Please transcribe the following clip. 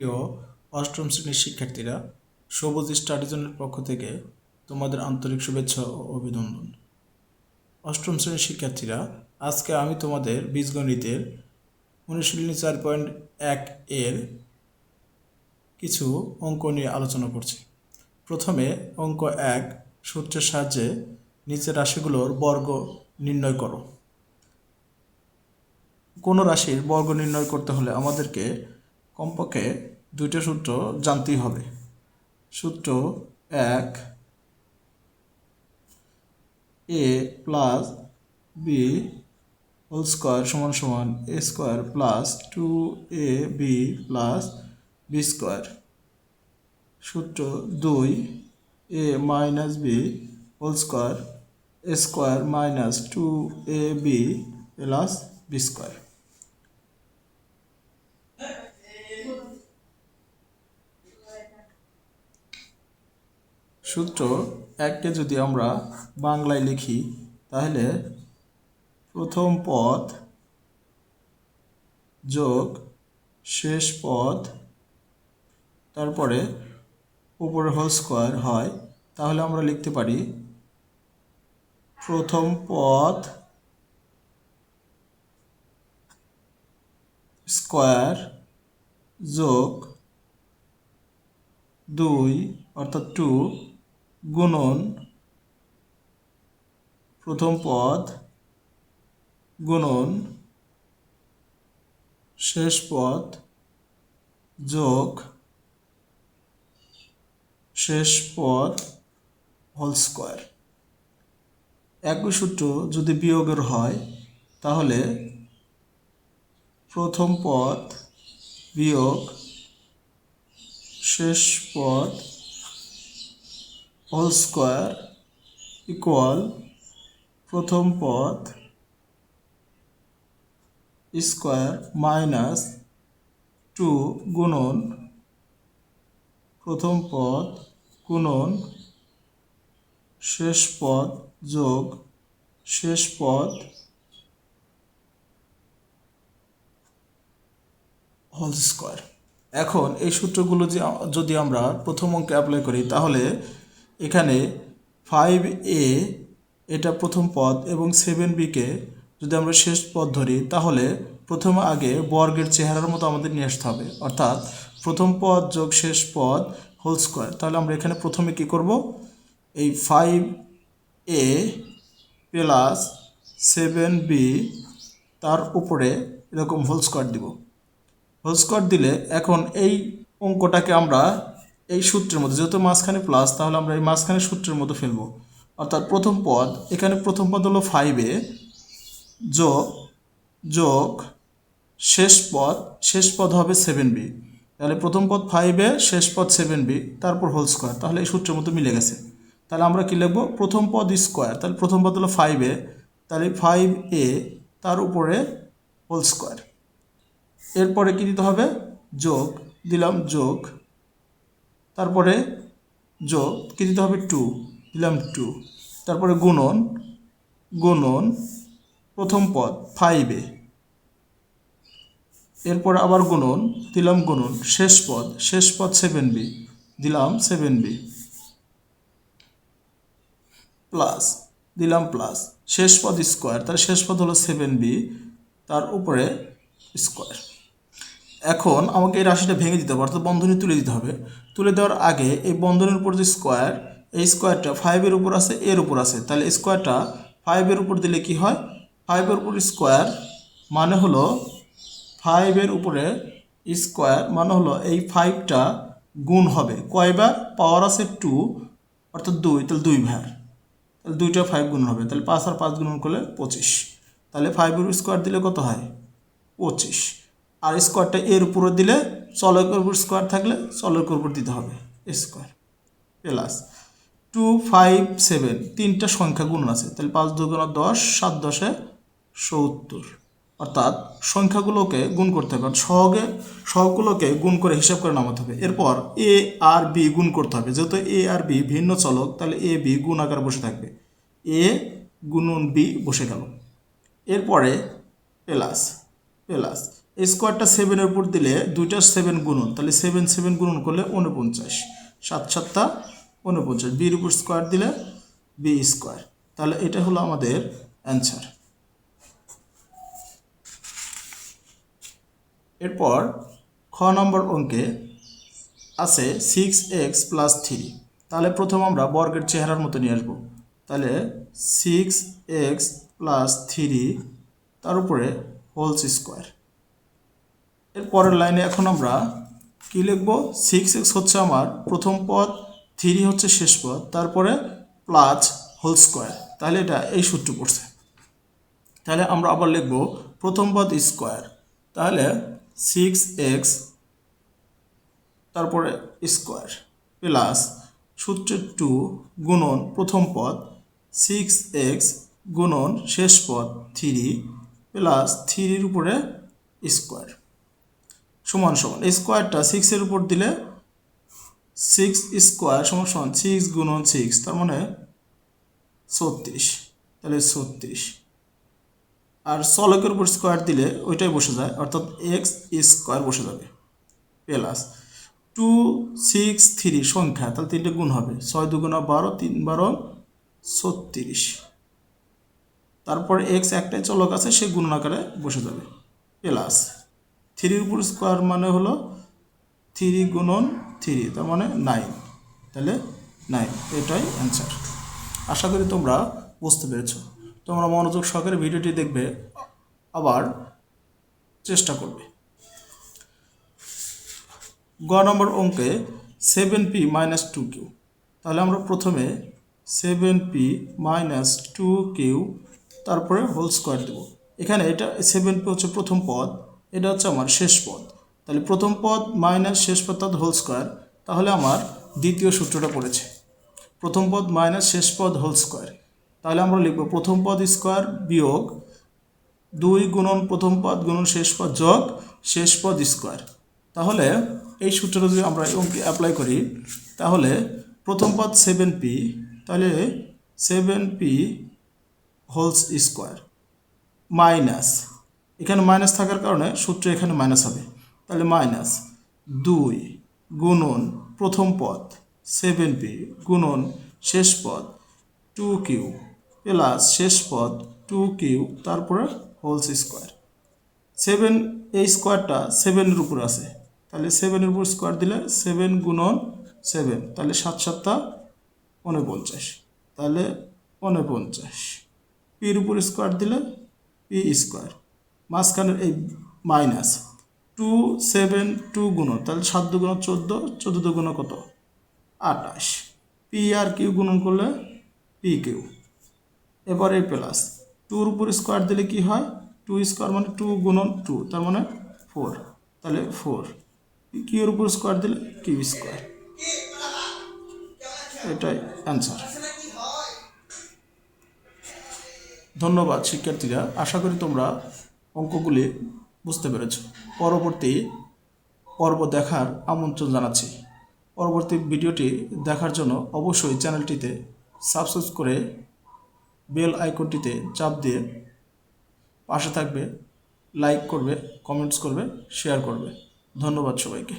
প্রিয় অষ্টম শ্রেণীর শিক্ষার্থীরা, সবুজ স্টাডি জোনের পক্ষ থেকে তোমাদের আন্তরিক শুভেচ্ছা ও অভিনন্দন। অষ্টম শ্রেণীর শিক্ষার্থীরা, আজকে আমি তোমাদের বীজগণিতের অনুশীলনী 4.1 এর কিছু অঙ্ক নিয়ে আলোচনা করছি। প্রথমে অঙ্ক 1, সূত্রের সাহায্যে নিচের রাশিগুলোর বর্গ নির্ণয় করো। কোনো রাশির বর্গ নির্ণয় করতে হলে আমাদেরকে কমপক্ষে দুইটা সূত্র জানতেই হবে। সূত্র 1, a plus b whole square সমান সমান a square plus 2ab plus b square. সূত্র 2, a minus b whole square a square minus 2ab plus b square. সূত্র 1কে যদি আমরা বাংলায় লিখি তাহলে প্রথম পদ যোগ শেষ পদ তারপরে উপরে হোল স্কোয়ার হয়, তাহলে আমরা লিখতে পারি প্রথম পদ স্কোয়ার যোগ 2 অর্থাৎ 2 গুণন প্রথম পদ গুণন শেষ পদ যোগ শেষ পদ হোল স্কোয়ার। একই সূত্র যদি বিয়োগের হয় তাহলে প্রথম পদ বিয়োগ শেষ পদ হোল স্কোয়ার ইকুয়াল প্রথম পদ স্কোয়ার মাইনাস 2 গুণন প্রথম পদ গুণন শেষ পদ যোগ শেষ পদ হোল স্কোয়ার। এখন এই সূত্রগুলো যদি আমরা প্রথম অঙ্কে অ্যাপ্লাই করি তাহলে এখানে 5a এটা প্রথম পদ এবং 7bকে যদি আমরা শেষ পদ ধরি তাহলে প্রথমে আগে বর্গের চেহারার মতো আমাদের নিয়ে আসতে হবে, অর্থাৎ প্রথম পদ যোগ শেষ পদ হোল স্কোয়ার। তাহলে আমরা এখানে প্রথমে কি করব, এই 5a প্লাস 7b তার উপরে এরকম হোল স্কোয়ার দিব। হোল স্কোয়ার দিলে এখন এই অঙ্কটাকে আমরা এই সূত্রের মধ্যে, যেহেতু মাঝখানে প্লাস তাহলে আমরা এই মাঝখানে সূত্রের মধ্যে ফেলবো, অর্থাৎ প্রথম পদ এখানে প্রথম পদ হলো 5a যোগ যোগ শেষ পদ হবে 7b। তাহলে প্রথম পদ 5a শেষ পদ 7b তারপর হোল স্কোয়ার, তাহলে এই সূত্রের মতো মিলে গেছে। তাহলে আমরা কি লিখবো, প্রথম পদ স্কোয়ার, তাহলে প্রথম পদ হলো 5a, তাহলে 5a তার উপরে হোল স্কোয়ার। এরপরে কি দিতে হবে, যোগ দিলাম যোগ, তারপরে যোগ কি দিতে হবে 2 দিলাম 2, তারপরে গুণন গুণন প্রথম পদ 5a, এরপর আবার গুণন দিলাম গুণন শেষ পদ 7b দিলাম 7b প্লাস দিলাম প্লাস শেষ পদ স্কোয়ার, তাহলে শেষ পদ হলো 7b তার উপরে স্কোয়ার। এখন আমাকে এই রাশিটা ভেঙে দিতে হবে, অর্থাৎ বন্ধনী তুলে দিতে হবে। তুলে দেওয়ার আগে এই বন্ধনীর উপর যে স্কোয়ার, এই স্কোয়ারটা 5-এর উপর আছে, এর উপর আছে, তাহলে স্কোয়ারটা 5-এর উপর দিলে কি হয়, 5-এর উপর স্কোয়ার মানে হলো 5-এর উপরে স্কোয়ার মানে হলো এই 5টা গুণ হবে কয়বার, পাওয়ার আছে 2 অর্থাৎ 2, তাহলে 2 ভার, তাহলে 2টা 5 গুণ হবে, তাহলে 5 আর 5 গুণ করলে 25। তাহলে 5-এর স্কোয়ার দিলে কত হয় 25, আর স্কোয়ারটা এর উপরে দিলে চলকের উপর স্কোয়ার থাকলে চলকের উপর দিতে হবে স্কোয়ার প্লাস 2, 5, 7 তিনটা সংখ্যা গুণ আছে, তাহলে 5 2 10, 7 10 70, অর্থাৎ সংখ্যাগুলোকে গুণ করতে হবে, সহগুলোকে গুণ করে হিসাব করে নামাতে হবে। এরপর এ আর বি গুণ করতে হবে, যেহেতু এ আর বি ভিন্ন চলক তাহলে এ বি গুণ আকার বসে থাকবে, এ গুণন বি বসে গেল। এরপরে প্লাস এই স্কোয়ারটা 7-এর উপর দিলে দুইটা 7 গুণন, তাহলে 7 7 গুণন করলে 49, 7 7 49, বির উপর স্কোয়ার দিলে বি স্কোয়ার। তাহলে এটা হলো আমাদের অ্যান্সার। এরপর খ নম্বর অঙ্কে আছে 6x + 3। তাহলে প্রথম আমরা বর্গের চেহারার মতো নিয়ে আসবো। তাহলে 6x + 3 তার উপরে হোলস স্কোয়ার। এর পরের লাইনে এখন আমরা কি লিখব? 6x হচ্ছে আমার প্রথম পদ, 3 হচ্ছে শেষ পদ, তারপরে প্লাস হোল স্কোয়ার। তাহলে এটা এই সূত্র পড়ছে। তাহলে আমরা আবার লিখব প্রথম পদ স্কোয়ার। তাহলে 6x তারপরে স্কোয়ার প্লাস সূত্রের 2 গুণন প্রথম পদ 6x গুণন শেষ পদ 3 প্লাস 3-র উপরে স্কোয়ার সমান সমান এই স্কোয়ারটা 6-এর উপর দিলে 6 স্কোয়ার সমান সমান 6 গুণন 6, তার মানে 36। তাহলে 36 আর চলকের উপর স্কোয়ার দিলে ওইটাই বসে যায়, অর্থাৎ x স্কোয়ার বসে যাবে প্লাস 2 6 3 সংখ্যা, তাহলে 3টে গুণ হবে, 6 2 12, 3 12 36। তারপরে x একটাই চলক আছে, সে গুণন আকারে বসে যাবে প্লাস 3-র উপর স্কোয়ার মানে হলো 3 গুণন 3, তার মানে 9। তাহলে 9, এটাই অ্যান্সার। আশা করি তোমরা বুঝতে পেরেছো। তোমরা মনোযোগ সহকারে ভিডিওটি দেখবে, আবার চেষ্টা করবে। গ নম্বর অঙ্কে 7p - 2q। তাহলে আমরা প্রথমে 7p - 2q তারপরে হোল স্কোয়ার দেব। এখানে এটা 7p হচ্ছে প্রথম পদ, এটা হচ্ছে আমার শেষ পদ। তাহলে প্রথম পদ মাইনাস শেষ পদ তার হোল স্কোয়ার। তাহলে আমার দ্বিতীয় সূত্রটা পড়েছে, প্রথম পদ মাইনাস শেষ পদ হোল স্কোয়ার। তাহলে আমরা লিখব প্রথম পদ স্কোয়ার বিয়োগ 2 গুণন প্রথম পদ গুণন শেষ পদ যোগ শেষ পদ স্কোয়ার। তাহলে এই সূত্রটা যদি আমরা অঙ্কে অ্যাপ্লাই করি, তাহলে প্রথম পদ 7p, তাহলে 7p হোলস স্কোয়ার মাইনাস, এখানে মাইনাস থাকার কারণে সূত্র এখানে মাইনাস হবে। তাহলে মাইনাস 2 গুণন প্রথম পদ 7p গুণন শেষ পদ 2q প্লাস শেষ পদ 2q তারপরে হোলস স্কোয়ার। 7 এই স্কোয়ারটা 7-এর উপর আছে, তাহলে 7-এর উপর স্কোয়ার দিলে 7 গুণন 7, তাহলে 7 7 49, তাহলে 49। পির উপর স্কোয়ার দিলে পি স্কোয়ার, মাঝখানের এই মাইনাস 2 7 2 গুণন, তাহলে 7 2 14, 14 2 কত 28, পি আর কিউ গুণন করলে পি কিউ। এবার এই প্লাস 2-র উপর স্কোয়ার দিলে কি হয়, 2 স্কোয়ার মানে 2 গুণন 2, তার মানে 4, তাহলে 4। কিউর উপর স্কোয়ার দিলে কিউ স্কোয়ার। এটাই অ্যান্সার। ধন্যবাদ শিক্ষার্থীরা, আশা করি তোমরা অঙ্কগুলি বুঝতে পেরেছ। পরবর্তী পর্ব দেখার আমন্ত্রণ জানাচ্ছি। পরবর্তী ভিডিওটি দেখার জন্য অবশ্যই চ্যানেলটিতে সাবস্ক্রাইব করে বেল আইকনটিতে চাপ দিয়ে পাশে থাকবে, লাইক করবে, কমেন্টস করবে, শেয়ার করবে। ধন্যবাদ সবাইকে।